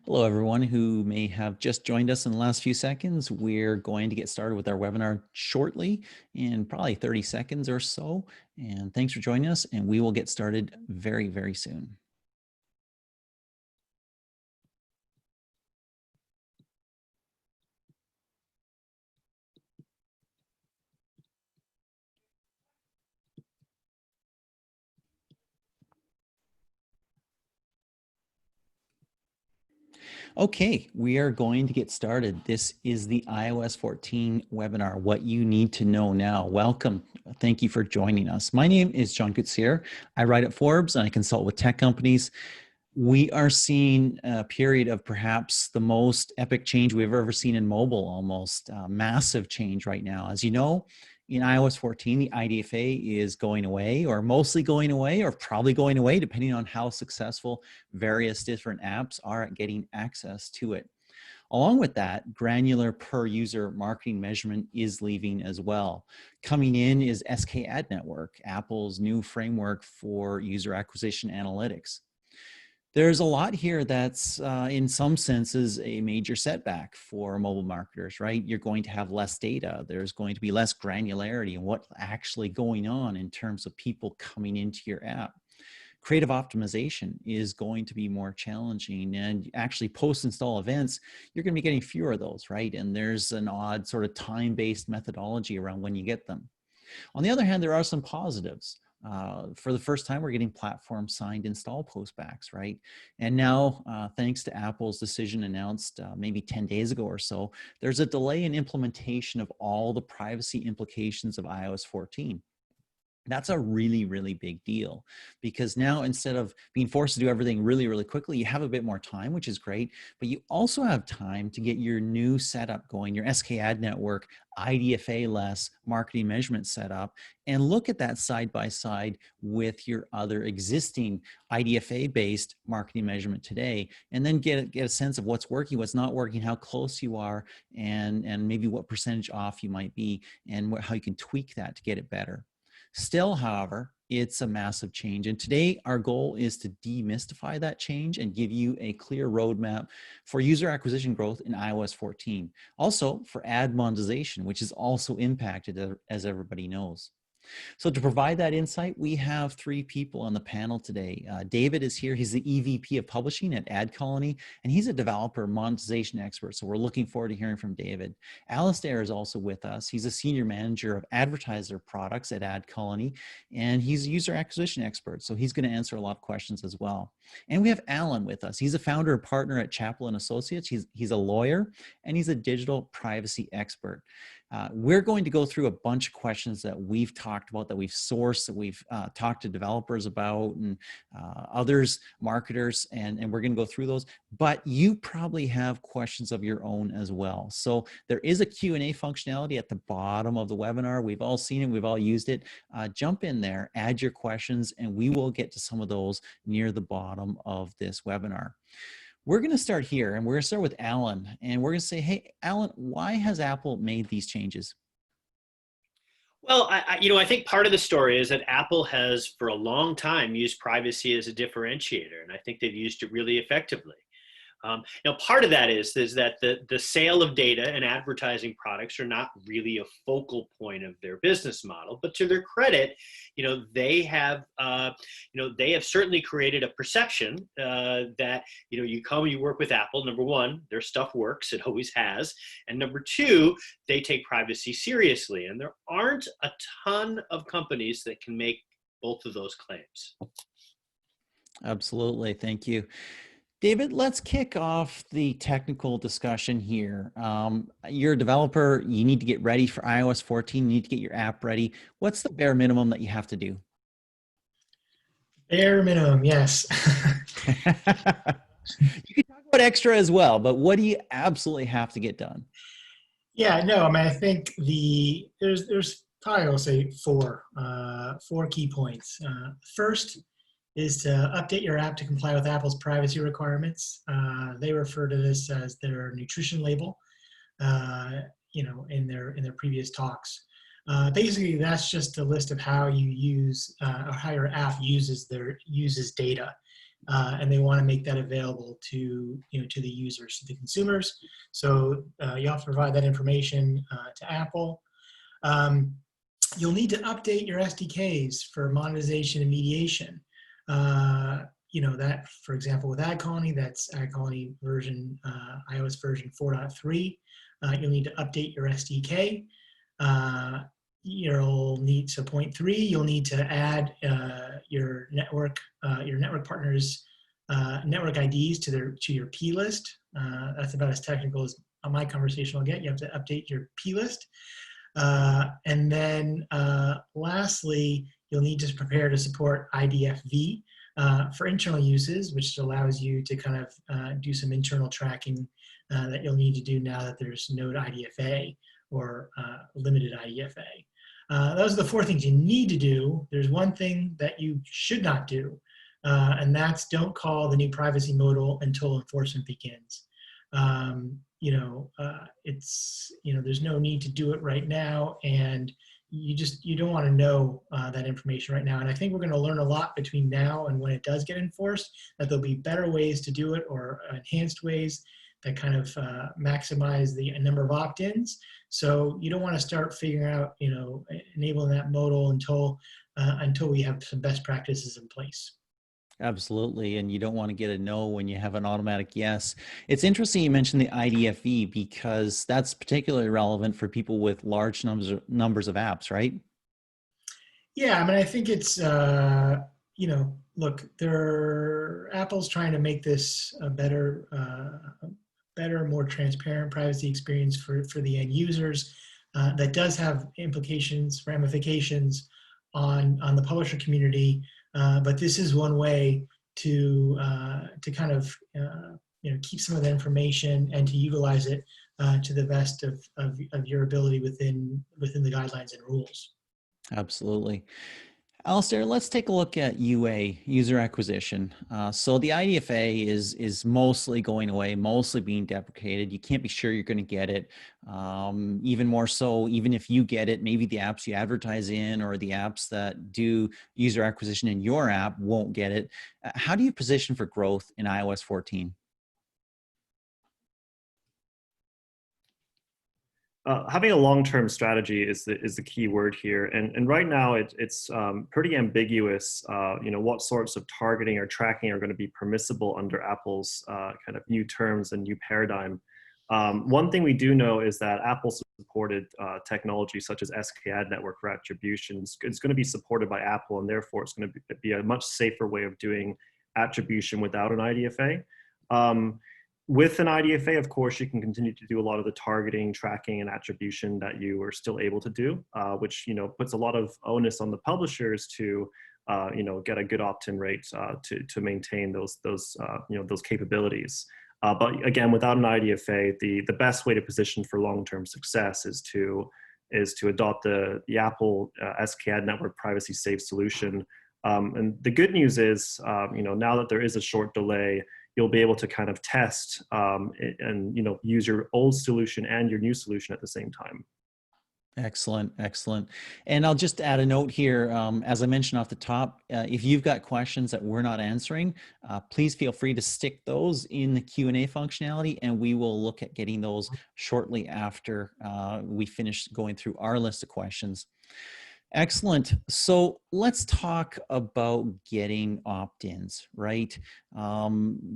Hello, everyone who may have just joined us in the last few seconds. We're going to get started with our webinar shortly in probably 30 seconds or so. And thanks for joining us, and we will get started very, very soon. Okay, we are going to get started. This is the iOS 14 webinar, What You Need to Know Now. Welcome. Thank you for joining us. My name is John Gutzier. I write at Forbes and I consult with tech companies. We are seeing a period of perhaps the most epic change we've ever seen in mobile, almost massive change right now. As you know, in iOS 14, the IDFA is going away, or mostly going away, or probably going away, depending on how successful various different apps are at getting access to it. Along with that, granular per user marketing measurement is leaving as well. Coming in is SK Ad Network, Apple's new framework for user acquisition analytics. There's a lot here that's in some senses a major setback for mobile marketers, right? You're going to have less data. There's going to be less granularity in what's actually going on in terms of people coming into your app. Creative optimization is going to be more challenging, and actually post-install events, you're going to be getting fewer of those, right? And there's an odd sort of time-based methodology around when you get them. On the other hand, there are some positives. For the first time, we're getting platform signed install postbacks, right? And now, thanks to Apple's decision announced maybe 10 days ago or so, there's a delay in implementation of all the privacy implications of iOS 14. That's a really, really big deal, because now instead of being forced to do everything really, really quickly, you have a bit more time, which is great, but you also have time to get your new setup going, your SK Ad Network, IDFA-less marketing measurement setup, and look at that side by side with your other existing IDFA-based marketing measurement today, and then get a sense of what's working, what's not working, how close you are, and maybe what percentage off you might be, and how you can tweak that to get it better. Still, however, it's a massive change. And today, our goal is to demystify that change and give you a clear roadmap for user acquisition growth in iOS 14. Also, for ad monetization, which is also impacted, as everybody knows. So to provide that insight, we have three people on the panel today. David is here. He's the EVP of Publishing at AdColony, and he's a developer monetization expert. So we're looking forward to hearing from David. Alistair is also with us. He's a senior manager of advertiser products at AdColony, and he's a user acquisition expert. So he's going to answer a lot of questions as well. And we have Alan with us. He's a founder and partner at Chappell & Associates. He's a lawyer, and he's a digital privacy expert. We're going to go through a bunch of questions that we've talked about, that we've sourced, that we've talked to developers about, and others, marketers, and we're going to go through those. But you probably have questions of your own as well. So there is a Q&A functionality at the bottom of the webinar. We've all seen it. We've all used it. Jump in there, add your questions, and we will get to some of those near the bottom of this webinar. We're going to start here, and we're going to start with Alan, and we're going to say, hey, Alan, why has Apple made these changes? Well, I think part of the story is that Apple has, for a long time, used privacy as a differentiator, and I think they've used it really effectively. Part of that is that the sale of data and advertising products are not really a focal point of their business model. But to their credit, they have certainly created a perception that you come, you work with Apple. Number one, their stuff works; it always has. And number two, they take privacy seriously. And there aren't a ton of companies that can make both of those claims. Absolutely, thank you. David, let's kick off the technical discussion here. You're a developer, you need to get ready for iOS 14, you need to get your app ready. What's the bare minimum that you have to do? Bare minimum, yes. You can talk about extra as well, but what do you absolutely have to get done? Yeah, no, I mean, I think there's probably, I'll say four key points. First is to update your app to comply with Apple's privacy requirements. They refer to this as their nutrition label, in their previous talks. Basically, that's just a list of how you use or how your app uses data. and they want to make that available to to the users, to the consumers. So you have to provide that information to Apple. You'll need to update your SDKs for monetization and mediation. That, for example, with AdColony, that's AdColony version, iOS version 4.3. You'll need to update your SDK. You'll need, so point 3, you'll need to add your network partners' network IDs to your P list. That's about as technical as my conversation will get. You have to update your P list. And then lastly, you'll need to prepare to support Idfv for internal uses, which allows you to kind of do some internal tracking that you'll need to do now that there's Node IDFA or limited IDFA. Those are the 4 things you need to do. There's one thing that you should not do, and that's don't call the new privacy modal until enforcement begins. There's no need to do it right now, and you don't want to know that information right now. And I think we're going to learn a lot between now and when it does get enforced, that there'll be better ways to do it or enhanced ways that kind of maximize the number of opt-ins. So you don't want to start figuring out, enabling that modal until we have some best practices in place. Absolutely. And you don't want to get a no when you have an automatic yes. It's interesting you mentioned the IDFV because that's particularly relevant for people with large numbers of apps, right? Yeah, I mean, I think it's, look, Apple's trying to make this a better, more transparent privacy experience for the end users. That does have ramifications on the publisher community. But this is one way to kind of keep some of the information and to utilize it to the best of your ability within the guidelines and rules. Absolutely. Alistair, let's take a look at UA, user acquisition. So the IDFA is mostly going away, mostly being deprecated. You can't be sure you're going to get it. Even more so, even if you get it, maybe the apps you advertise in or the apps that do user acquisition in your app won't get it. How do you position for growth in iOS 14? Having a long-term strategy is the key word here, and right now it's pretty ambiguous. What sorts of targeting or tracking are going to be permissible under Apple's kind of new terms and new paradigm. One thing we do know is that Apple supported technology such as SKAd network for attribution. It's going to be supported by Apple, and therefore it's going to be a much safer way of doing attribution without an IDFA. With an IDFA, of course, you can continue to do a lot of the targeting, tracking, and attribution that you are still able to do, which puts a lot of onus on the publishers to get a good opt-in rate to maintain those capabilities. But again, without an IDFA, the best way to position for long-term success is to adopt the Apple SKAd network privacy safe solution. And the good news is, now that there is a short delay, you'll be able to kind of test and use your old solution and your new solution at the same time. Excellent, excellent. And I'll just add a note here. As I mentioned off the top, if you've got questions that we're not answering, please feel free to stick those in the Q&A functionality, and we will look at getting those shortly after we finish going through our list of questions. Excellent. So let's talk about getting opt-ins, right?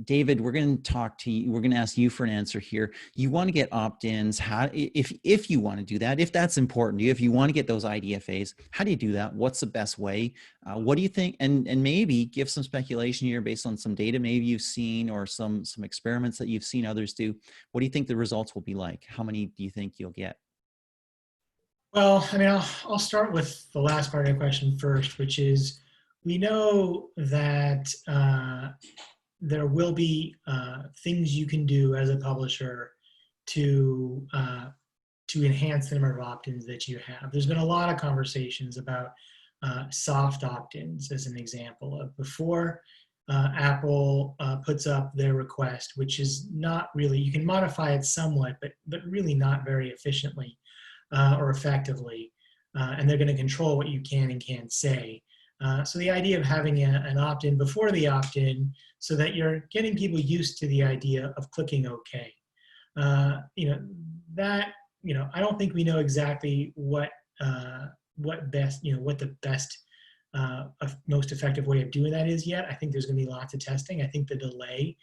David, we're going to talk to you. We're going to ask you for an answer here. You want to get opt-ins. How, if you want to do that, if that's important to you, if you want to get those IDFAs, how do you do that? What's the best way? What do you think? And maybe give some speculation here based on some data maybe you've seen or some experiments that you've seen others do. What do you think the results will be like? How many do you think you'll get? Well, I mean, I'll start with the last part of the question first, which is we know that there will be things you can do as a publisher to enhance the number of opt-ins that you have. There's been a lot of conversations about soft opt-ins as an example of before Apple puts up their request, which is not really, you can modify it somewhat, but really not very efficiently or effectively, and they're going to control what you can and can't say. So the idea of having an opt-in before the opt-in so that you're getting people used to the idea of clicking OK. You know, that, you know, I don't think we know exactly what best, you know, what the best, most effective way of doing that is yet. I think there's going to be lots of testing. I think the delay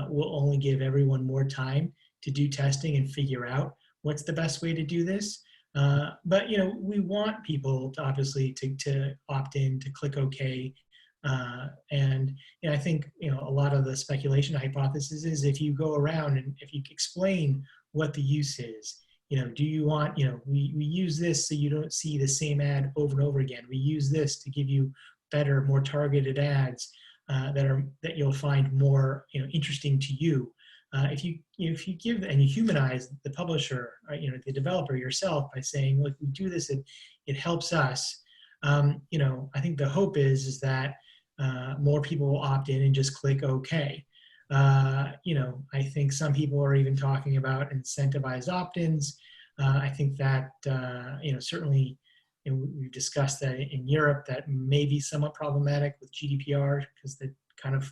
will only give everyone more time to do testing and figure out what's the best way to do this. But you know, we want people to obviously to opt in, to click OK. And you know, I think, you know, a lot of the speculation hypothesis is if you go around and if you explain what the use is, you know, do you want, you know, we use this so you don't see the same ad over and over again. We use this to give you better, more targeted ads that you'll find more, you know, interesting to you. If you give and you humanize the publisher, you know, the developer yourself by saying, look, we do this, it helps us. You know, I think the hope is that more people will opt in and just click OK. You know, I think some people are even talking about incentivized opt-ins. I think that, you know, certainly, you know, we've discussed that in Europe that may be somewhat problematic with GDPR because that kind of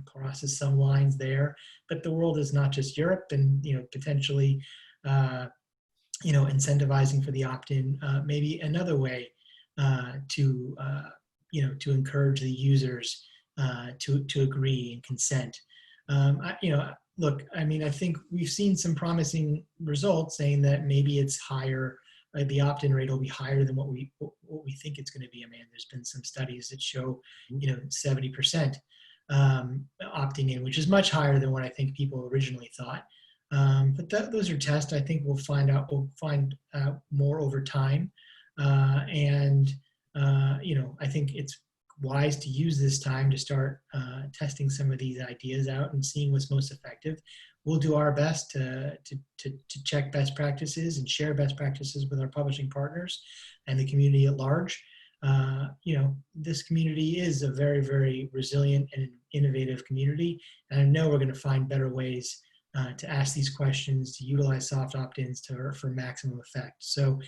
crosses some lines there. But the world is not just Europe, and, you know, potentially, you know, incentivizing for the opt-in may be another way to, you know, to encourage the users to agree and consent. You know, look, I mean, I think we've seen some promising results saying that maybe it's higher, the opt-in rate will be higher than what we think it's going to be. I mean, there's been some studies that show, you know, 70% opting in, which is much higher than what I think people originally thought. But those are tests. I think we'll find out more over time. You know, I think it's wise to use this time to start testing some of these ideas out and seeing what's most effective. We'll do our best to check best practices and share best practices with our publishing partners and the community at large. You know, this community is a very, very resilient and innovative community, and I know we're going to find better ways to ask these questions, to utilize soft opt-ins for maximum effect. So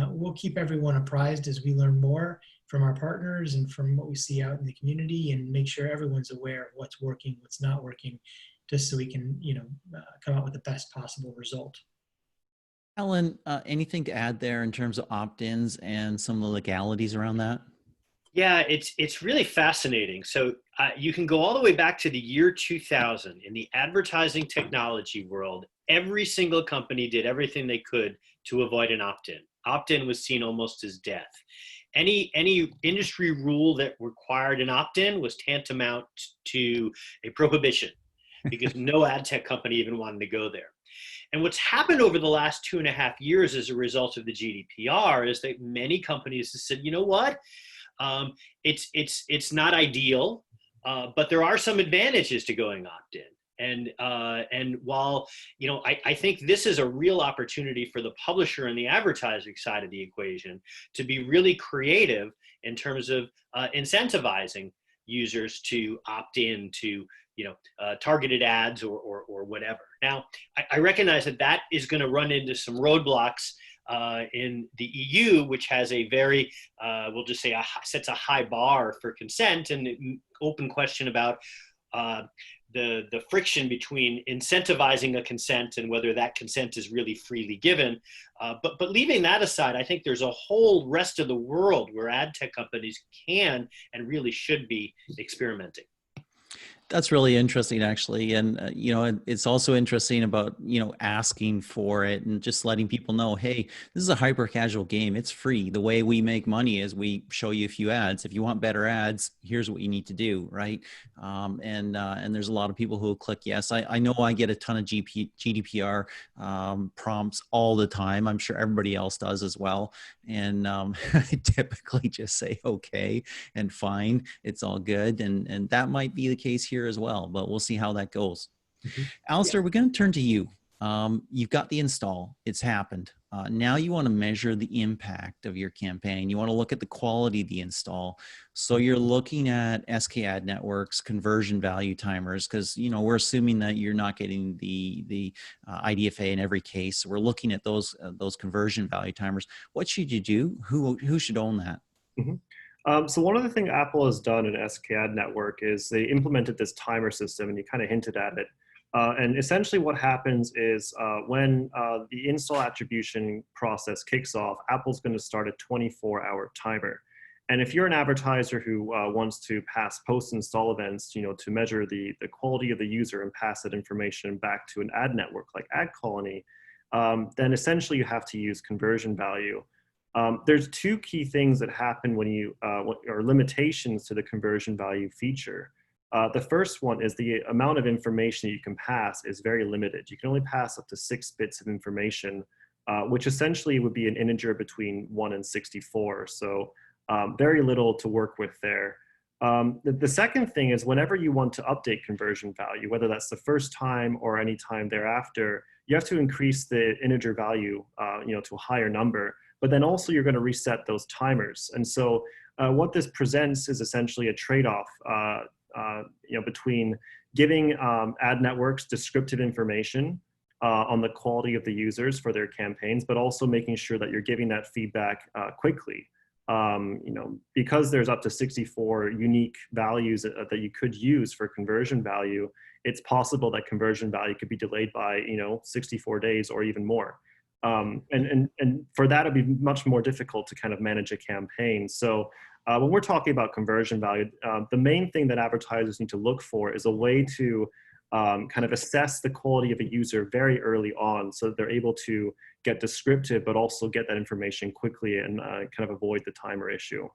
we'll keep everyone apprised as we learn more from our partners and from what we see out in the community, and make sure everyone's aware of what's working, what's not working, just so we can, you know, come up with the best possible result. Ellen, anything to add there in terms of opt-ins and some of the legalities around that? Yeah, it's really fascinating. So you can go all the way back to the year 2000 in the advertising technology world. Every single company did everything they could to avoid an opt-in. Opt-in was seen almost as death. Any industry rule that required an opt-in was tantamount to a prohibition because no ad tech company even wanted to go there. And what's happened over the last 2.5 years as a result of the GDPR is that many companies have said, you know what, it's not ideal, but there are some advantages to going opt-in. And while, you know, I think this is a real opportunity for the publisher and the advertising side of the equation to be really creative in terms of incentivizing users to opt in to, you know, targeted ads or whatever. Now, I recognize that is going to run into some roadblocks in the EU, which has a very, we'll just say, sets a high bar for consent, and an open question about the friction between incentivizing a consent and whether that consent is really freely given. But leaving that aside, I think there's a whole rest of the world where ad tech companies can and really should be experimenting. That's really interesting, actually. And, you know, it's also interesting about, you know, asking for it and just letting people know, hey, this is a hyper casual game. It's free. The way we make money is we show you a few ads. If you want better ads, here's what you need to do, right? And there's a lot of people who will click yes. I know I get a ton of GDPR prompts all the time. I'm sure everybody else does as well. And I typically just say, okay, and fine, it's all good. And that might be the case here as well, but we'll see how that goes. Mm-hmm. Alistair, we're going to turn to you. You've got the install, it's happened. Now you want to measure the impact of your campaign. You want to look at the quality of the install. So you're looking at SKAd networks, conversion value timers, because, you know, we're assuming that you're not getting the IDFA in every case. So we're looking at those conversion value timers. What should you do? Who should own that? Mm-hmm. So one of the things Apple has done in SKAd network is they implemented this timer system, and you kind of hinted at it. And essentially what happens is when the install attribution process kicks off, Apple's going to start a 24-hour timer. And if you're an advertiser who wants to pass post-install events, to measure the quality of the user and pass that information back to an ad network like AdColony, then essentially you have to use conversion value. There's two key things that happen when you, or limitations to the conversion value feature. The first one is the amount of information you can pass is very limited. You can only pass up to 6 bits of information, which essentially would be an integer between 1 and 64. So very little to work with there. The second thing is whenever you want to update conversion value, whether that's the first time or any time thereafter, you have to increase the integer value to a higher number, but then also you're going to reset those timers. And so what this presents is essentially a trade-off between giving ad networks descriptive information on the quality of the users for their campaigns, but also making sure that you're giving that feedback quickly. Because there's up to 64 unique values that you could use for conversion value, it's possible that conversion value could be delayed by 64 days or even more. And for that, it'd be much more difficult to kind of manage a campaign. So when we're talking about conversion value, the main thing that advertisers need to look for is a way to kind of assess the quality of a user very early on so that they're able to get descriptive, but also get that information quickly and kind of avoid the timer issue.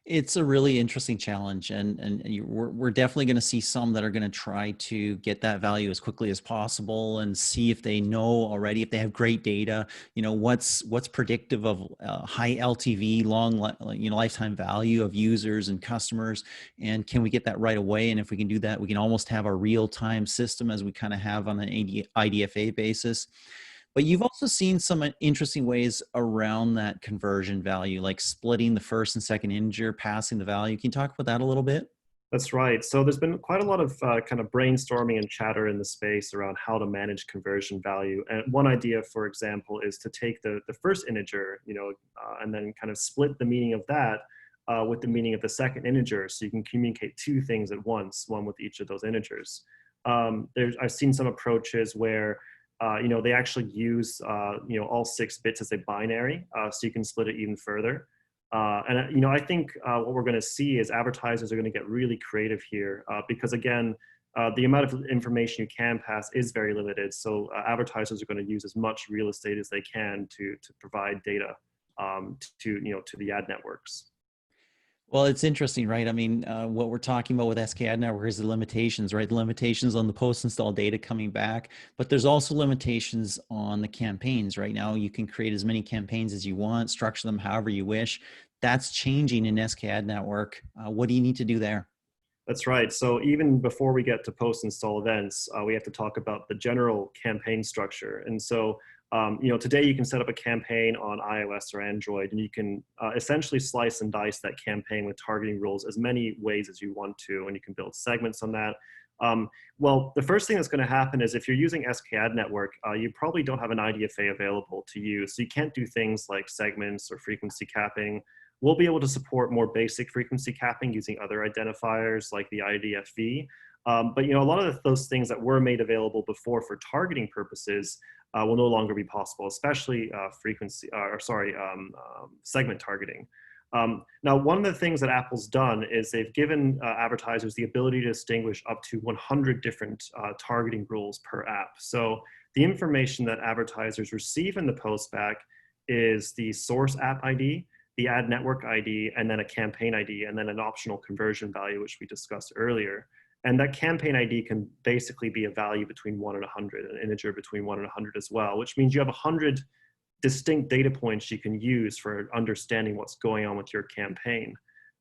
It's a really interesting challenge, and we're definitely going to see some that are going to try to get that value as quickly as possible and see if they know already, if they have great data, what's predictive of high LTV, long lifetime value of users and customers, and can we get that right away? And if we can do that, we can almost have a real-time system as we kind of have on an IDFA basis. But you've also seen some interesting ways around that conversion value, like splitting the first and second integer, passing the value. Can you talk about that a little bit? That's right. So there's been quite a lot of kind of brainstorming and chatter in the space around how to manage conversion value. And one idea, for example, is to take the first integer, and then kind of split the meaning of that with the meaning of the second integer, so you can communicate two things at once, one with each of those integers. I've seen some approaches where they actually use, all 6 bits as a binary, so you can split it even further. And I think what we're going to see is advertisers are going to get really creative here because, again, the amount of information you can pass is very limited. So advertisers are going to use as much real estate as they can to provide data to the ad networks. Well, it's interesting, right? I mean, what we're talking about with SKAd Network is the limitations, right? The limitations on the post-install data coming back, but there's also limitations on the campaigns. Right now, you can create as many campaigns as you want, structure them however you wish. That's changing in SKAd Network. What do you need to do there? That's right. So even before we get to post-install events, we have to talk about the general campaign structure. And so today you can set up a campaign on iOS or Android, and you can essentially slice and dice that campaign with targeting rules as many ways as you want to, and you can build segments on that. Well, the first thing that's going to happen is if you're using SKAd Network, you probably don't have an IDFA available to use, so you can't do things like segments or frequency capping. We'll be able to support more basic frequency capping using other identifiers like the Idfv. But a lot of those things that were made available before for targeting purposes will no longer be possible, especially segment targeting. Now, one of the things that Apple's done is they've given advertisers the ability to distinguish up to 100 different targeting rules per app. So the information that advertisers receive in the postback is the source app ID, the ad network ID, and then a campaign ID, and then an optional conversion value, which we discussed earlier. And that campaign ID can basically be a value between 1 and 100, an integer between 1 and 100 as well, which means you have 100 distinct data points you can use for understanding what's going on with your campaign.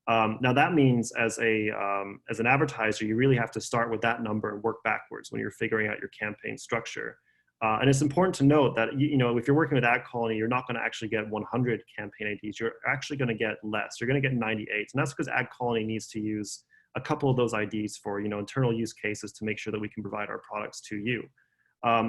Now that means as an advertiser, you really have to start with that number and work backwards when you're figuring out your campaign structure. And it's important to note that, if you're working with AdColony, you're not going to actually get 100 campaign IDs. You're actually going to get less. You're going to get 98. And that's because AdColony needs to use a couple of those IDs for, internal use cases to make sure that we can provide our products to you.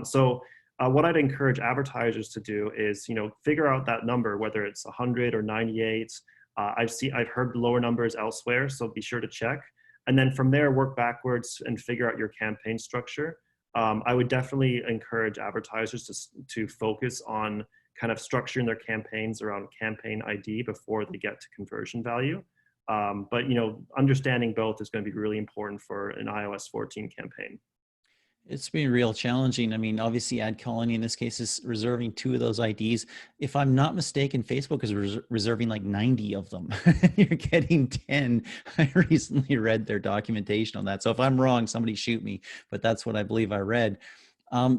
So what I'd encourage advertisers to do is, figure out that number, whether it's 100 or 98, I've heard lower numbers elsewhere, so be sure to check. And then from there, work backwards and figure out your campaign structure. I would definitely encourage advertisers to focus on kind of structuring their campaigns around campaign ID before they get to conversion value. But understanding both is going to be really important for an iOS 14 campaign. It's been real challenging. I mean, obviously Ad Colony in this case is reserving 2 of those IDs. If I'm not mistaken, Facebook is reserving like 90 of them. You're getting 10. I recently read their documentation on that. So if I'm wrong, somebody shoot me, but that's what I believe I read.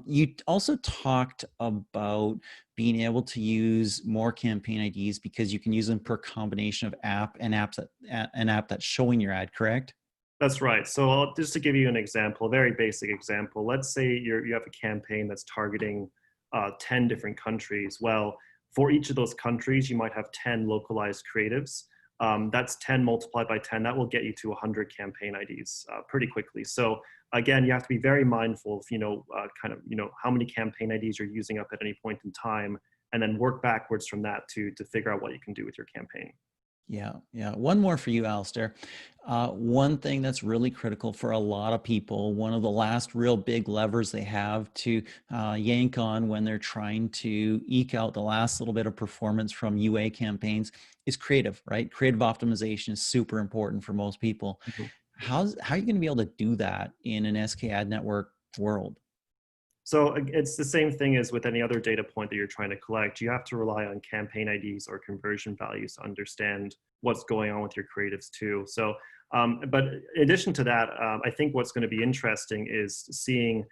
You also talked about being able to use more campaign IDs because you can use them per combination of app and an app that's showing your ad, correct? That's right. So just to give you an example, a very basic example, let's say you have a campaign that's targeting 10 different countries. Well, for each of those countries, you might have 10 localized creatives. That's 10 multiplied by 10. That will get you to 100 campaign IDs pretty quickly. So again, you have to be very mindful of, how many campaign IDs you're using up at any point in time, and then work backwards from that to figure out what you can do with your campaign. Yeah. One more for you, Alistair. One thing that's really critical for a lot of people, one of the last real big levers they have to yank on when they're trying to eke out the last little bit of performance from UA campaigns is creative, right? Creative optimization is super important for most people. Mm-hmm. How are you going to be able to do that in an SK Ad Network world? So it's the same thing as with any other data point that you're trying to collect. You have to rely on campaign IDs or conversion values to understand what's going on with your creatives too. So, but in addition to that, I think what's going to be interesting is seeing,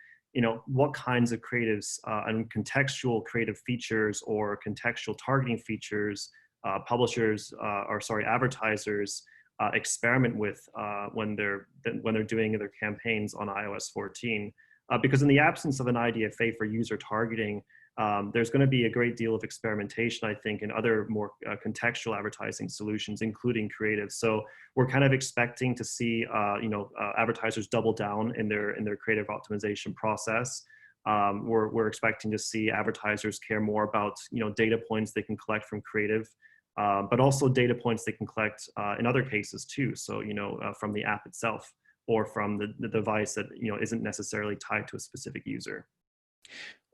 what kinds of creatives and contextual creative features or contextual targeting features advertisers experiment with when they're doing their campaigns on iOS 14. Because in the absence of an IDFA for user targeting, there's going to be a great deal of experimentation, I think, in other more contextual advertising solutions, including creative. So we're kind of expecting to see, advertisers double down in their creative optimization process. We're expecting to see advertisers care more about, data points they can collect from creative, but also data points they can collect in other cases too. So, from the app itself, or from the device that isn't necessarily tied to a specific user.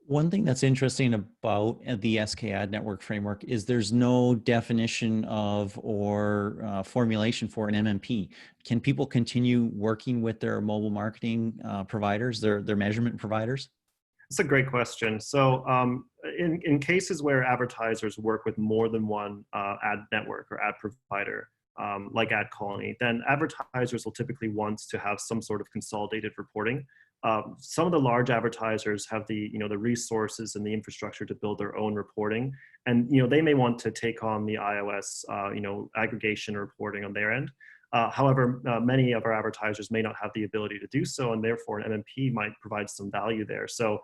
One thing that's interesting about the SK Ad Network framework is there's no definition of or formulation for an MMP. Can people continue working with their mobile marketing providers, their measurement providers? It's a great question. So in cases where advertisers work with more than one ad network or ad provider, like Ad Colony, then advertisers will typically want to have some sort of consolidated reporting. Some of the large advertisers have the resources and the infrastructure to build their own reporting, and they may want to take on the iOS aggregation reporting on their end. However, many of our advertisers may not have the ability to do so, and therefore an MMP might provide some value there. So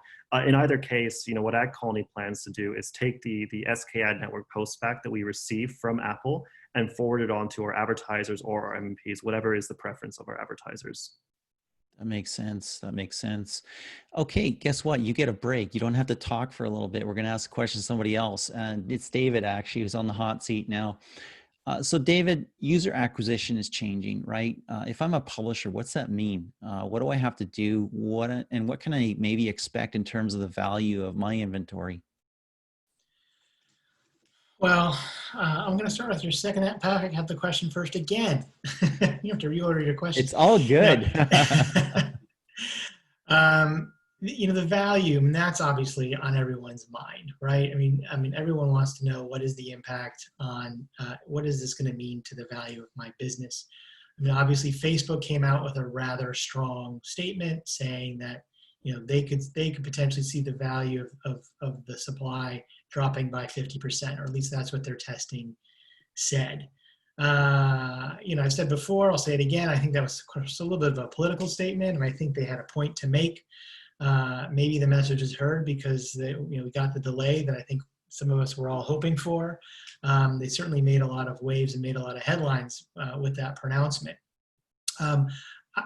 in either case, what Ad Colony plans to do is take the SK Ad Network postback that we receive from Apple and forward it on to our advertisers or our MMPs, whatever is the preference of our advertisers. That makes sense. Okay, guess what? You get a break. You don't have to talk for a little bit. We're going to ask a question to somebody else. And it's David, actually, who's on the hot seat now. So David, user acquisition is changing, right? If I'm a publisher, what's that mean? What do I have to do? What can I maybe expect in terms of the value of my inventory? Well, I'm going to start with your second topic. Have the question first again. You have to reorder your question. It's all good. The value, and that's obviously on everyone's mind, right? I mean, everyone wants to know what is the impact on, what is this going to mean to the value of my business? I mean, obviously, Facebook came out with a rather strong statement saying that they could potentially see the value of the supply dropping by 50%, or at least that's what their testing said. I've said before, I'll say it again. I think that was a little bit of a political statement, and I think they had a point to make. Maybe the message is heard because we got the delay that I think some of us were all hoping for. They certainly made a lot of waves and made a lot of headlines with that pronouncement.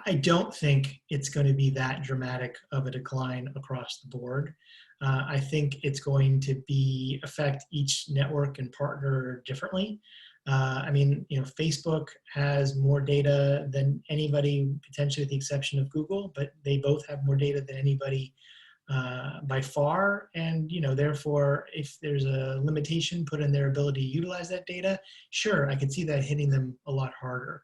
I don't think it's going to be that dramatic of a decline across the board. I think it's going to affect each network and partner differently. I mean, Facebook has more data than anybody, potentially with the exception of Google, but they both have more data than anybody by far. And, therefore, if there's a limitation put in their ability to utilize that data, sure, I can see that hitting them a lot harder.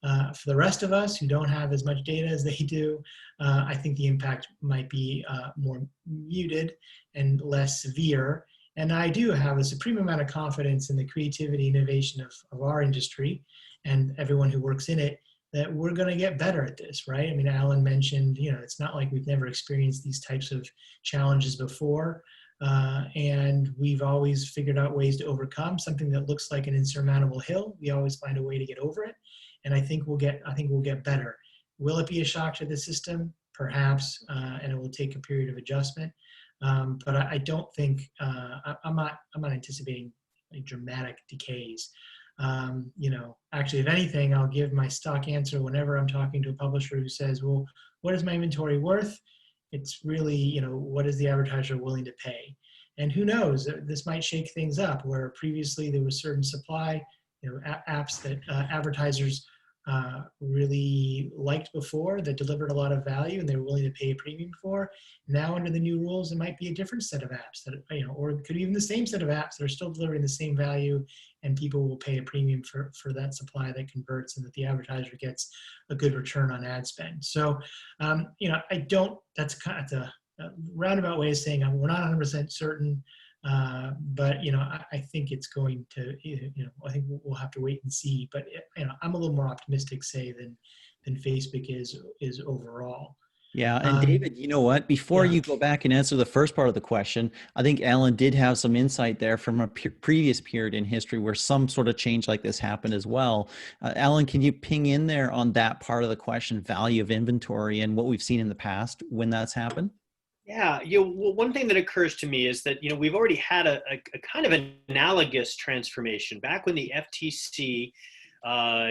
For the rest of us who don't have as much data as they do, I think the impact might be more muted and less severe. And I do have a supreme amount of confidence in the creativity, innovation of our industry and everyone who works in it, that we're going to get better at this, right? I mean, Alan mentioned, it's not like we've never experienced these types of challenges before. And we've always figured out ways to overcome something that looks like an insurmountable hill. We always find a way to get over it. And I think we'll get better. Will it be a shock to the system? Perhaps, and it will take a period of adjustment. But I don't think, I'm not anticipating like dramatic decays. Actually, if anything, I'll give my stock answer whenever I'm talking to a publisher who says, well, what is my inventory worth? It's really, what is the advertiser willing to pay? And who knows, this might shake things up where previously there was certain supply, apps that advertisers really liked before that delivered a lot of value and they were willing to pay a premium for. Now under the new rules, it might be a different set of apps that, or it could be even the same set of apps that are still delivering the same value and people will pay a premium for that supply that converts and that the advertiser gets a good return on ad spend. So, that's kind of a roundabout way of saying we're not 100% certain. But I think it's going to, I think we'll have to wait and see. But I'm a little more optimistic, say, than Facebook is overall. Yeah, and David, you know what? Before you go back and answer the first part of the question, I think Alan did have some insight there from a previous period in history where some sort of change like this happened as well. Alan, can you ping in there on that part of the question, value of inventory and what we've seen in the past when that's happened? Yeah, well, one thing that occurs to me is that, we've already had a kind of analogous transformation. Back when the FTC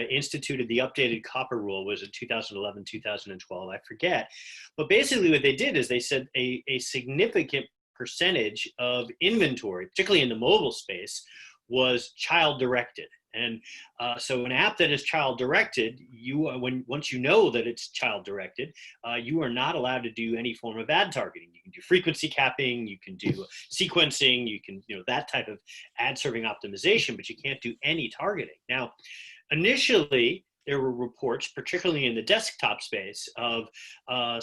instituted the updated copper rule, was it 2011, 2012, I forget. But basically what they did is they said a significant percentage of inventory, particularly in the mobile space, was child-directed. And so an app that is child-directed, once you know that it's child-directed, you are not allowed to do any form of ad targeting. You can do frequency capping, you can do sequencing, you can, that type of ad serving optimization, but you can't do any targeting. Now, initially, there were reports, particularly in the desktop space, of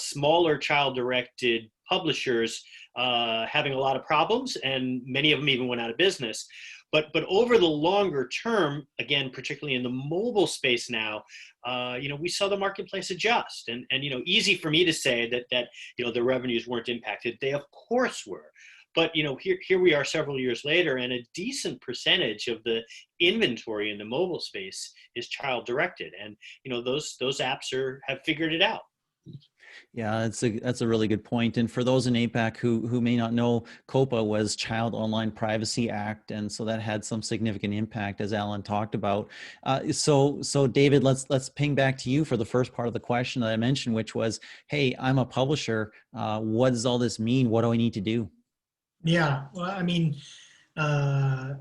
smaller child-directed publishers having a lot of problems, and many of them even went out of business. But over the longer term, again, particularly in the mobile space now, we saw the marketplace adjust. And easy for me to say that the revenues weren't impacted. They of course were. But here we are several years later, and a decent percentage of the inventory in the mobile space is child directed, and those apps have figured it out. Yeah, that's a really good point. And for those in APAC who may not know, COPA was Child Online Privacy Act, and so that had some significant impact, as Alan talked about. So David, let's ping back to you for the first part of the question that I mentioned, which was, hey, I'm a publisher. What does all this mean? What do I need to do? Yeah, well, I mean, when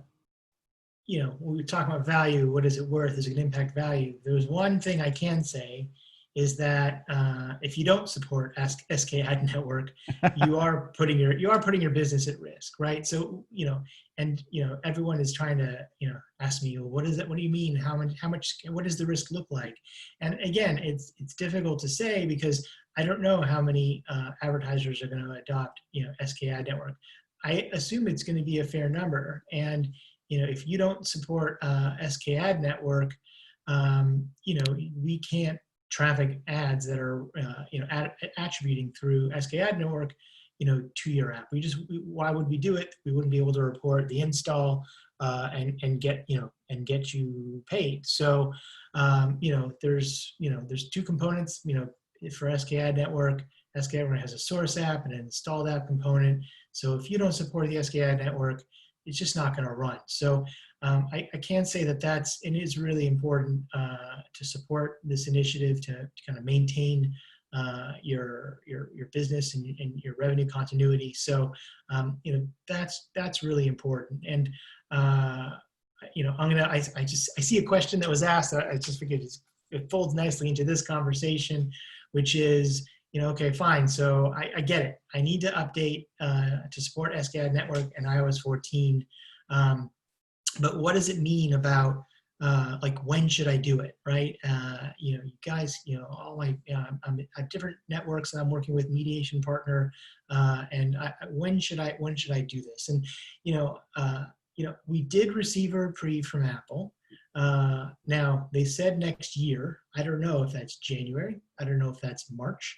we talk about value, what is it worth? Is it going to impact value? There's one thing I can say is that if you don't support SK Ad Network, you are putting your business at risk, right? So everyone is trying to ask me, well, what is it? What do you mean? How much? What does the risk look like? And again, it's difficult to say because I don't know how many advertisers are going to adopt SK Ad Network. I assume it's going to be a fair number, and if you don't support SK Ad Network, we can't traffic ads that are attributing through SK Ad Network to your app. Why would we do it? We wouldn't be able to report the install and get you paid. So there's two components for SK Ad Network. SK Ad Network has a source app and an installed app component. So if you don't support the SK Ad Network, it's just not going to run. So I can say that it is really important to support this initiative to kind of maintain your business and your revenue continuity. So that's really important. And I see a question that was asked. I just figured it folds nicely into this conversation, which is, okay, fine. So I get it. I need to update to support SKAD network and iOS 14. But what does it mean about like when should I do it, right? You guys, all I have different networks that I'm working with, mediation partner, and when should I do this? And we did receive a reprieve from Apple. Now they said next year. I don't know if that's January. I don't know if that's March.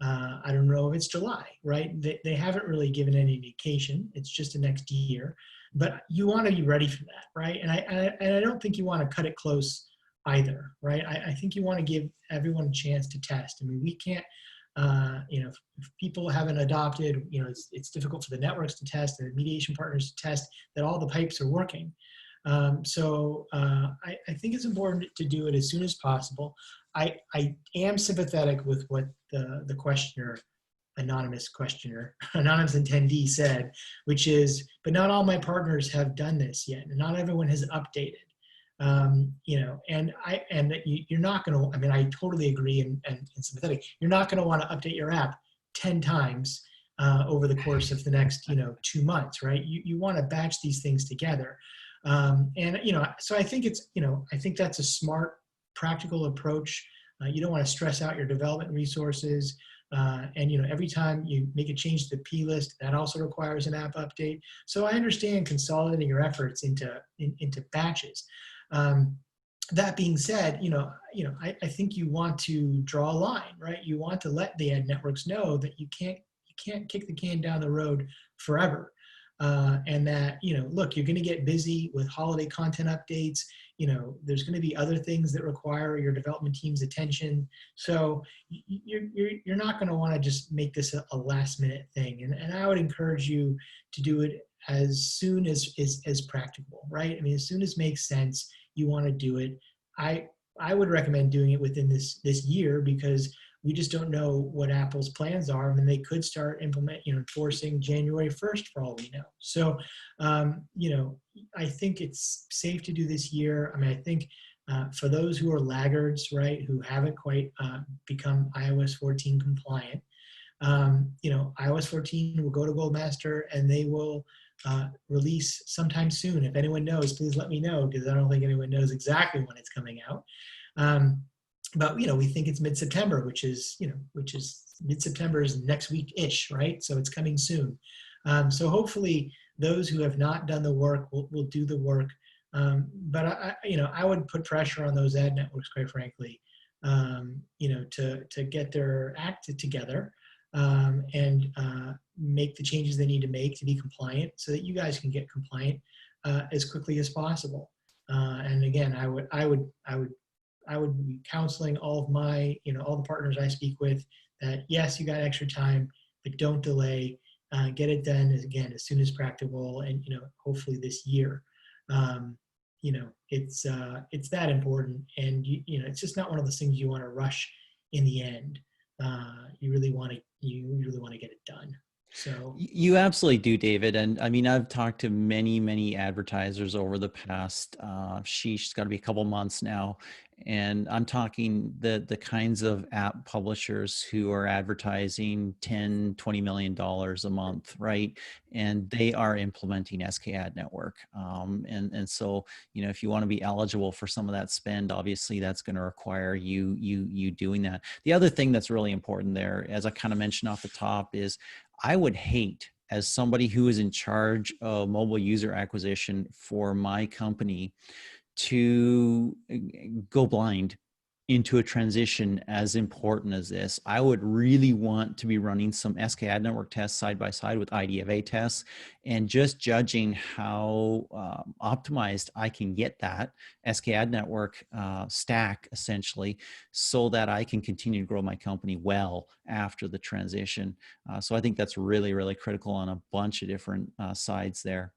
I don't know if it's July, right? They haven't really given any indication. It's just the next year. But you want to be ready for that, right? And I don't think you want to cut it close either, right? I think you want to give everyone a chance to test. I mean, we can't, if people haven't adopted, it's difficult for the networks to test and the mediation partners to test that all the pipes are working. So I think it's important to do it as soon as possible. I am sympathetic with what the questioner, anonymous attendee said, which is, but not all my partners have done this yet, and not everyone has updated. And you're not going to. I mean, I totally agree and sympathetic. You're not going to want to update your app 10 times over the course of the next 2 months, right? You want to batch these things together, so I think I think that's a smart, practical approach. You don't want to stress out your development resources. Every time you make a change to the P list, that also requires an app update. So I understand consolidating your efforts into batches. That being said, I think you want to draw a line, right? You want to let the ad networks know that you can't kick the can down the road forever. And that, look, you're going to get busy with holiday content updates. There's going to be other things that require your development team's attention. So you're not going to want to just make this a last minute thing. And I would encourage you to do it as soon as practical, right? I mean, as soon as makes sense, you want to do it. I would recommend doing it within this year, because we just don't know what Apple's plans are. I mean, they could start enforcing January 1st for all we know. So, I think it's safe to do this year. I mean, I think for those who are laggards, right, who haven't quite become iOS 14 compliant, iOS 14 will go to Goldmaster and they will release sometime soon. If anyone knows, please let me know, because I don't think anyone knows exactly when it's coming out. But we think it's mid-September, which is mid-September is next week-ish, right? So it's coming soon. So hopefully those who have not done the work will do the work. But I would put pressure on those ad networks, quite frankly, to get their act together and make the changes they need to make to be compliant, so that you guys can get compliant as quickly as possible. And again, I would be counseling all of my, all the partners I speak with, that yes, you got extra time, but don't delay. Get it done as soon as practical, and hopefully this year. It's that important, and it's just not one of those things you want to rush in the end. You really want to get it done. So you absolutely do, David. And I mean, I've talked to many advertisers over the past, it's got to be a couple months now. And I'm talking the kinds of app publishers who are advertising $10-20 million a month, right? And they are implementing SKAD network. And so, if you want to be eligible for some of that spend, obviously that's going to require you doing that. The other thing that's really important there, as I kind of mentioned off the top, is I would hate, as somebody who is in charge of mobile user acquisition for my company, to go blind into a transition as important as this. I would really want to be running some SKAD network tests side by side with Idfv tests, and just judging how optimized I can get that SKAD network stack, essentially, so that I can continue to grow my company well after the transition. So I think that's really critical on a bunch of different sides there.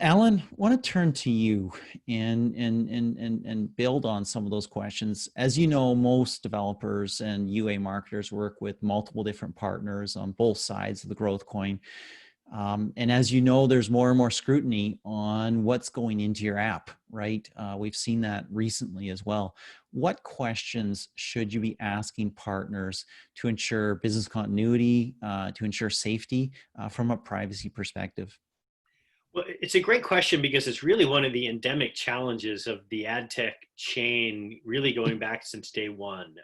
Alan, I want to turn to you and build on some of those questions. As you know, most developers and UA marketers work with multiple different partners on both sides of the growth coin. And as you know, there's more and more scrutiny on what's going into your app, right? We've seen that recently as well. What questions should you be asking partners to ensure business continuity, to ensure safety from a privacy perspective? Well, it's a great question because it's really one of the endemic challenges of the ad tech chain, really going back since day one.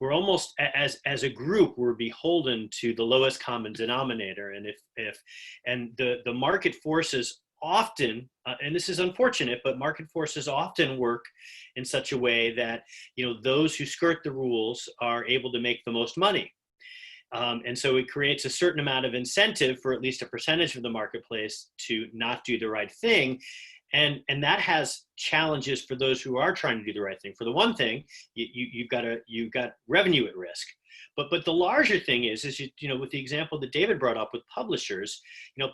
We're almost, as a group, we're beholden to the lowest common denominator, and the market forces often, and this is unfortunate, but market forces often work in such a way that those who skirt the rules are able to make the most money. And so it creates a certain amount of incentive for at least a percentage of the marketplace to not do the right thing. And that has challenges for those who are trying to do the right thing. For the one thing, you've got revenue at risk. But the larger thing is with the example that David brought up with publishers,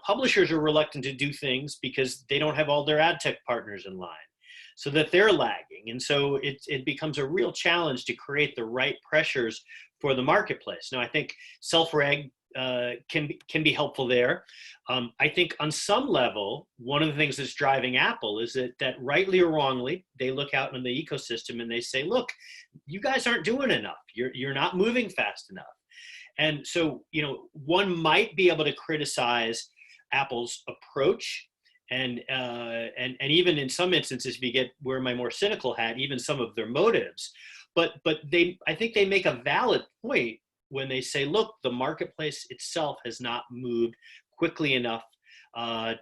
publishers are reluctant to do things because they don't have all their ad tech partners in line, so that they're lagging. And so it becomes a real challenge to create the right pressures for the marketplace. Now, I think self-reg can be helpful there. I think on some level, one of the things that's driving Apple is that rightly or wrongly, they look out in the ecosystem and they say, look, you guys aren't doing enough. You're not moving fast enough. And so, one might be able to criticize Apple's approach, and even in some instances, if you get wear my more cynical hat, even some of their motives. But I think they make a valid point when they say, look, the marketplace itself has not moved quickly enough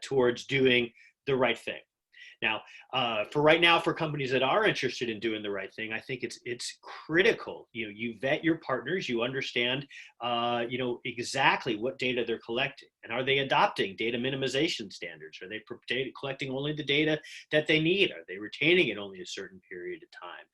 towards doing the right thing. Now, for right now, for companies that are interested in doing the right thing, I think it's critical. You vet your partners, you understand, exactly what data they're collecting, and are they adopting data minimization standards? Are they collecting only the data that they need? Are they retaining it only a certain period of time?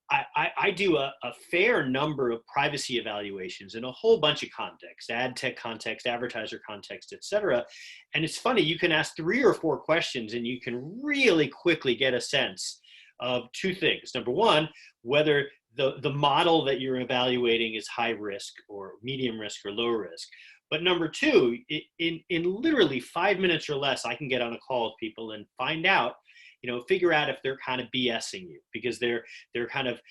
I do a fair number of privacy evaluations in a whole bunch of contexts: ad tech context, advertiser context, et cetera. And it's funny, you can ask 3 or 4 questions and you can really quickly get a sense of 2 things. Number one, whether the model that you're evaluating is high risk or medium risk or low risk. But number 2, in literally 5 minutes or less, I can get on a call with people and find out, figure out if they're kind of BSing you because they're kind of,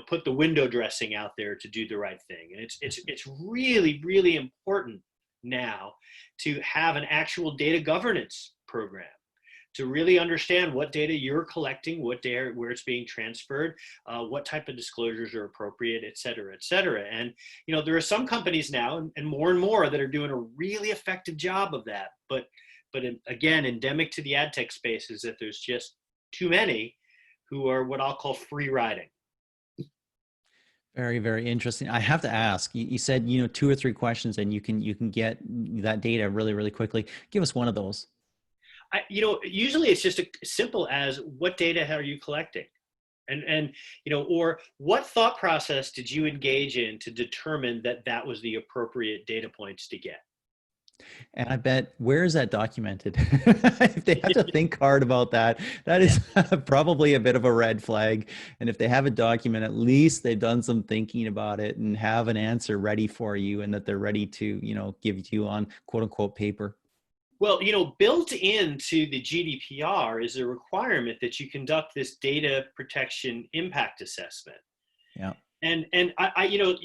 put the window dressing out there to do the right thing. And it's really, really important now to have an actual data governance program to really understand what data you're collecting, what data, where it's being transferred, what type of disclosures are appropriate, et cetera, et cetera. And, there are some companies now and more that are doing a really effective job of that. But again, endemic to the ad tech space is that there's just too many who are what I'll call free riding. Very, very interesting. I have to ask, you said, 2 or 3 questions and you can get that data really, really quickly. Give us one of those. Usually it's just as simple as what data are you collecting? And or what thought process did you engage in to determine that was the appropriate data points to get? And I bet, where is that documented? If they have to think hard about that, that is probably a bit of a red flag. And if they have a document, at least they've done some thinking about it and have an answer ready for you, and that they're ready to, give it to you on quote unquote paper. Well, built into the GDPR is a requirement that you conduct this data protection impact assessment. Yeah. And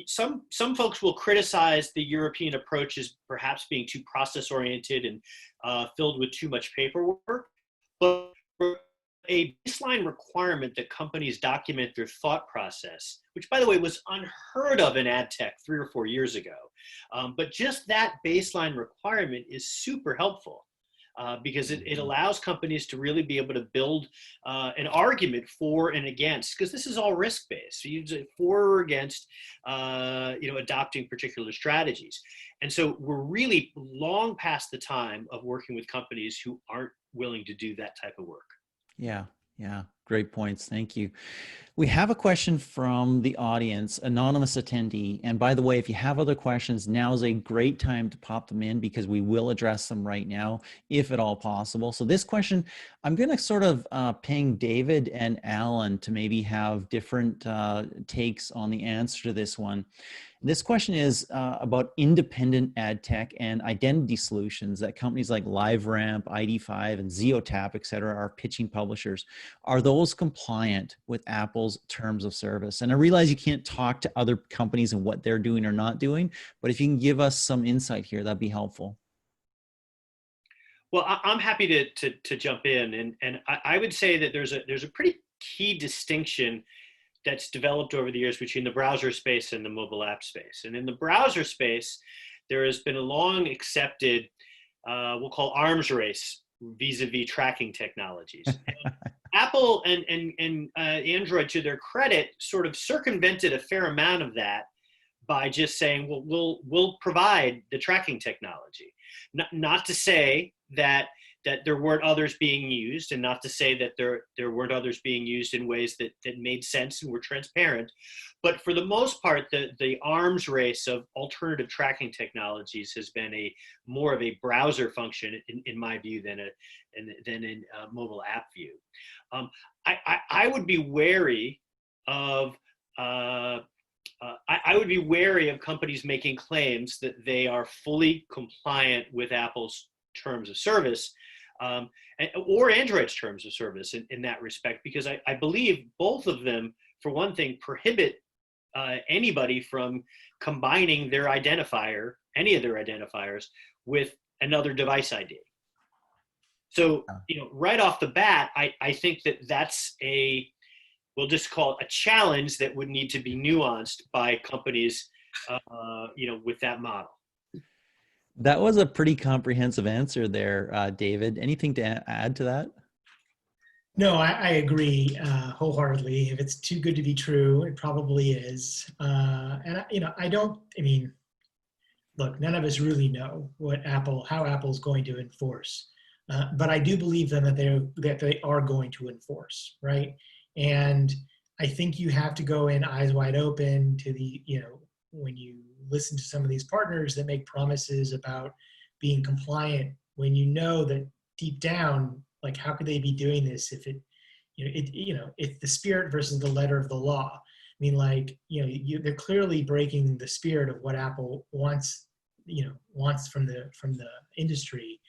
some folks will criticize the European approach as perhaps being too process oriented and filled with too much paperwork. But a baseline requirement that companies document their thought process, which by the way was unheard of in ad tech 3 or 4 years ago. But just that baseline requirement is super helpful. Because it allows companies to really be able to build an argument for and against, because this is all risk-based. So you use it for or against, adopting particular strategies. And so we're really long past the time of working with companies who aren't willing to do that type of work. Yeah. Yeah. Great points. Thank you. We have a question from the audience, anonymous attendee. And by the way, if you have other questions, now is a great time to pop them in because we will address them right now, if at all possible. So this question, I'm going to sort of ping David and Alan to maybe have different takes on the answer to this one. This question is about independent ad tech and identity solutions that companies like LiveRamp, Idfv, and Zeotap, et cetera, are pitching publishers. Are those compliant with Apple's terms of service? And I realize you can't talk to other companies and what they're doing or not doing, but if you can give us some insight here, that'd be helpful. Well, I'm happy to jump in, and I would say that there's a pretty key distinction that's developed over the years between the browser space and the mobile app space. And in the browser space, there has been a long accepted, we'll call arms race vis-a-vis tracking technologies. Apple and Android, to their credit, sort of circumvented a fair amount of that by just saying, well, we'll provide the tracking technology. Not to say that there weren't others being used, and not to say that there weren't others being used in ways that made sense and were transparent. But for the most part, the arms race of alternative tracking technologies has been more of a browser function, in my view, than in mobile app view. I would be wary of I would be wary of companies making claims that they are fully compliant with Apple's terms of service, or Android's terms of service in that respect, because I believe both of them, for one thing, prohibit anybody from combining their identifier, any of their identifiers, with another device ID. So, right off the bat, I think that's we'll just call it a challenge that would need to be nuanced by companies, with that model. That was a pretty comprehensive answer there, David. Anything to add to that? No, I agree wholeheartedly. If it's too good to be true, it probably is. Look, none of us really know how Apple's going to enforce, but I do believe them that they are going to enforce, right? And I think you have to go in eyes wide open to when you listen to some of these partners that make promises about being compliant, when you know that deep down, like, how could they be doing this if it's the spirit versus the letter of the law? I mean, they're clearly breaking the spirit of what Apple wants from the industry.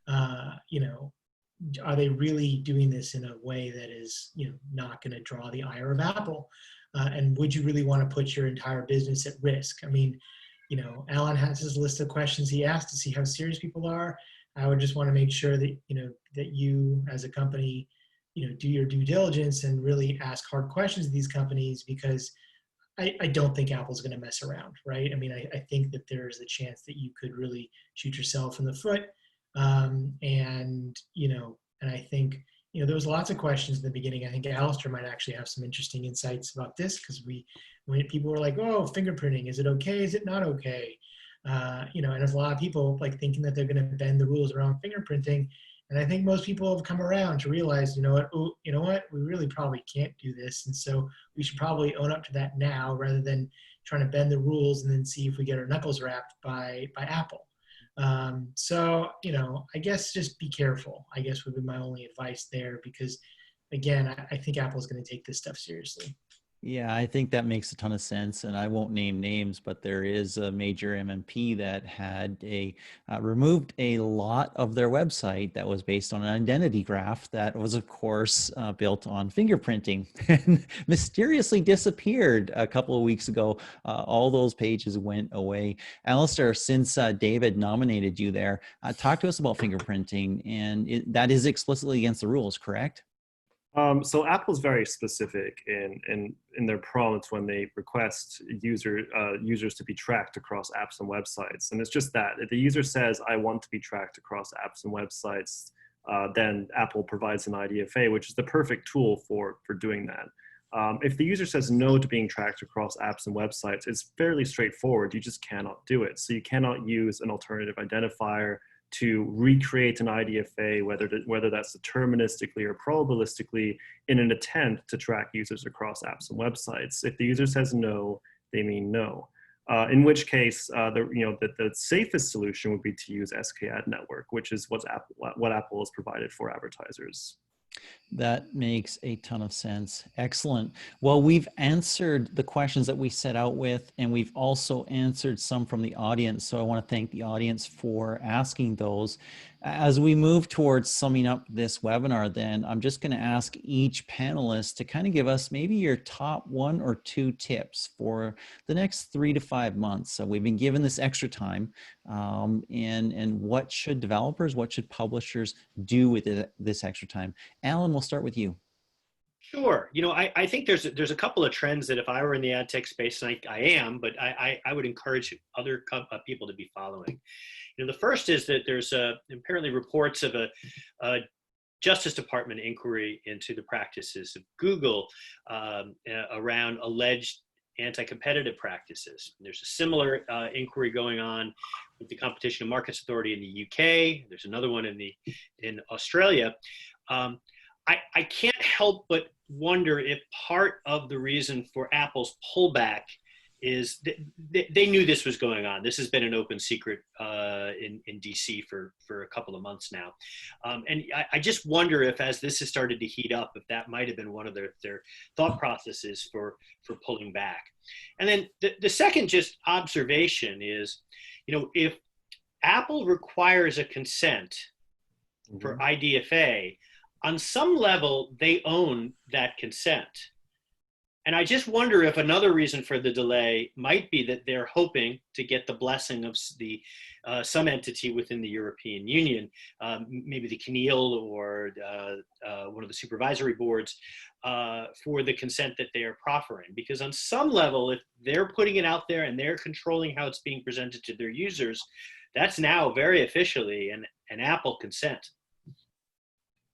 Are they really doing this in a way that is, not going to draw the ire of Apple? And would you really want to put your entire business at risk? I mean, Alan has his list of questions he asked to see how serious people are. I would just want to make sure that, that you as a company, do your due diligence and really ask hard questions of these companies, because I don't think Apple's going to mess around, right? I mean, I think that there's a chance that you could really shoot yourself in the foot. And I think, there was lots of questions in the beginning. I think Alistair might actually have some interesting insights about this, because when people were like, oh, fingerprinting, is it okay? Is it not okay? And there's a lot of people thinking that they're going to bend the rules around fingerprinting. And I think most people have come around to realize, we really probably can't do this. And so we should probably own up to that now, rather than trying to bend the rules and then see if we get our knuckles wrapped by Apple. I guess just be careful, I guess, would be my only advice there, because again, I think Apple's going to take this stuff seriously. Yeah, I think that makes a ton of sense, and I won't name names, but there is a major MMP that had removed a lot of their website that was based on an identity graph that was, of course, built on fingerprinting, and mysteriously disappeared a couple of weeks ago. All those pages went away. Alistair, since David nominated you there, talk to us about fingerprinting, and that is explicitly against the rules, correct? So Apple's very specific in their prompts when they request users to be tracked across apps and websites. And it's just that if the user says, I want to be tracked across apps and websites, then Apple provides an IDFA, which is the perfect tool for doing that. If the user says no to being tracked across apps and websites, it's fairly straightforward. You just cannot do it. So you cannot use an alternative identifier to recreate an IDFA, whether that's deterministically or probabilistically, in an attempt to track users across apps and websites. If the user says no, they mean no. In which case, the safest solution would be to use SKAd network, which is what Apple has provided for advertisers. That makes a ton of sense. Excellent. Well, we've answered the questions that we set out with, and we've also answered some from the audience. So I want to thank the audience for asking those. As we move towards summing up this webinar, then I'm just going to ask each panelist to kind of give us maybe your top 1 or 2 tips for the next 3 to 5 months. So we've been given this extra time, and what should developers, what should publishers do with this extra time? Alan, we'll start with you. Sure. I think there's a couple of trends that if I were in the ad tech space, and I am, but I would encourage other people to be following. The first is that there's apparently reports of a Justice Department inquiry into the practices of Google around alleged anti-competitive practices. There's a similar inquiry going on with the Competition and Markets Authority in the UK. There's another one in Australia. I can't help but wonder if part of the reason for Apple's pullback is they knew this was going on. This has been an open secret in DC for a couple of months now. And I just wonder if, as this has started to heat up, if that might have been one of their thought processes for pulling back. And then the second just observation is, if Apple requires a consent for IDFA, on some level, they own that consent. And I just wonder if another reason for the delay might be that they're hoping to get the blessing of some entity within the European Union, maybe the CNIL or one of the supervisory boards, for the consent that they are proffering. Because on some level, if they're putting it out there and they're controlling how it's being presented to their users, that's now very officially an Apple consent.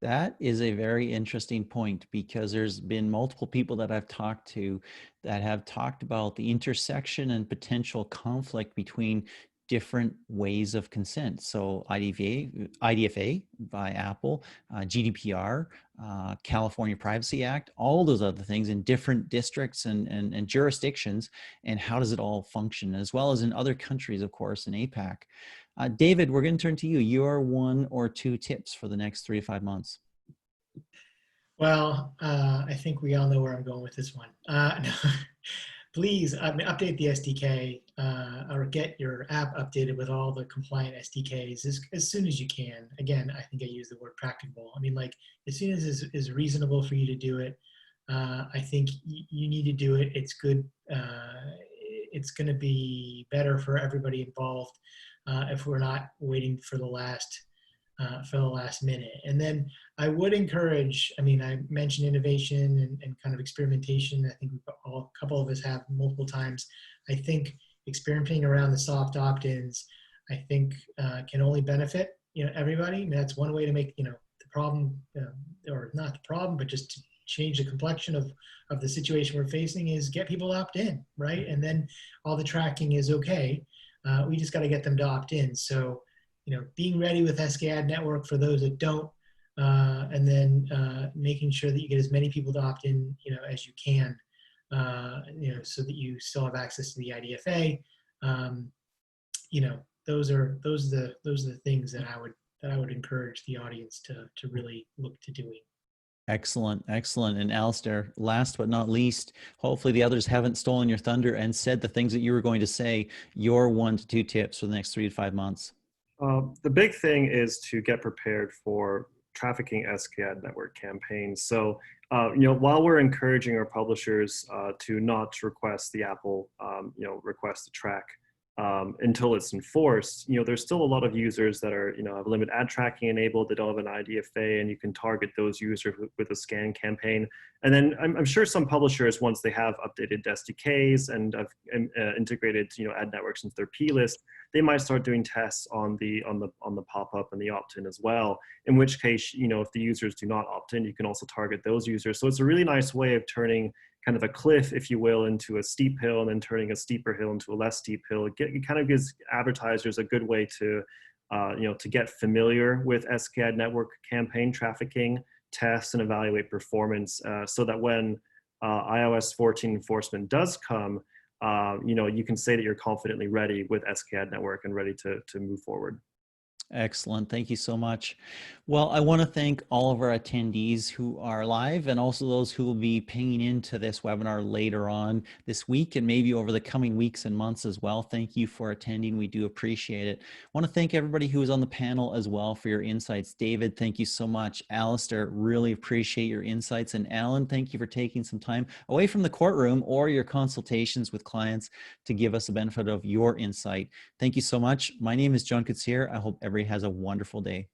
That is a very interesting point, because there's been multiple people that I've talked to that have talked about the intersection and potential conflict between different ways of consent. So IDFA by Apple, GDPR, California Privacy Act, all those other things in different districts and jurisdictions, and how does it all function, as well as in other countries, of course, in APAC. David, we're going to turn to you. Your 1 or 2 tips for the next 3 to 5 months. Well, I think we all know where I'm going with this one. No, please update the SDK or get your app updated with all the compliant SDKs as soon as you can. Again, I think I use the word practicable. I mean, like, as soon as it is reasonable for you to do it, I think you need to do it. It's good. It's going to be better for everybody involved if we're not waiting for the last minute. And then I would encourage, I mean, I mentioned innovation and kind of experimentation. I think a couple of us have multiple times. I think experimenting around the soft opt-ins, I think can only benefit, everybody. I mean, that's one way to make, the problem, or not the problem, but just to change the complexion of the situation we're facing, is get people to opt in, right? And then all the tracking is okay. We just got to get them to opt in. So, being ready with SKAd network for those that don't, and then making sure that you get as many people to opt in, as you can, so that you still have access to the IDFA. Those are the things that I would encourage the audience to really look to doing. Excellent, excellent. And Alistair, last but not least, hopefully the others haven't stolen your thunder and said the things that you were going to say. Your 1 to 2 tips for the next 3 to 5 months. The big thing is to get prepared for trafficking SKAd network campaigns. So, while we're encouraging our publishers to not request the Apple, request to track until it's enforced, there's still a lot of users that are, have limit ad tracking enabled, they don't have an IDFA, and you can target those users with a scan campaign. And then I'm sure some publishers, once they have updated SDKs and have integrated, ad networks into their P list, they might start doing tests on the pop-up and the opt-in as well. In which case, if the users do not opt in, you can also target those users. So it's a really nice way of turning kind of a cliff, if you will, into a steep hill, and then turning a steeper hill into a less steep hill. It kind of gives advertisers a good way to to get familiar with SKI network campaign trafficking, test and evaluate performance, so that when iOS 14 enforcement does come, you can say that you're confidently ready with SKI network and ready to move forward. Excellent. Thank you so much. Well, I want to thank all of our attendees who are live and also those who will be pinging into this webinar later on this week and maybe over the coming weeks and months as well. Thank you for attending. We do appreciate it. I want to thank everybody who was on the panel as well for your insights. David, thank you so much. Alistair, really appreciate your insights. And Alan, thank you for taking some time away from the courtroom or your consultations with clients to give us a benefit of your insight. Thank you so much. My name is John Kutsier. I hope everybody has a wonderful day.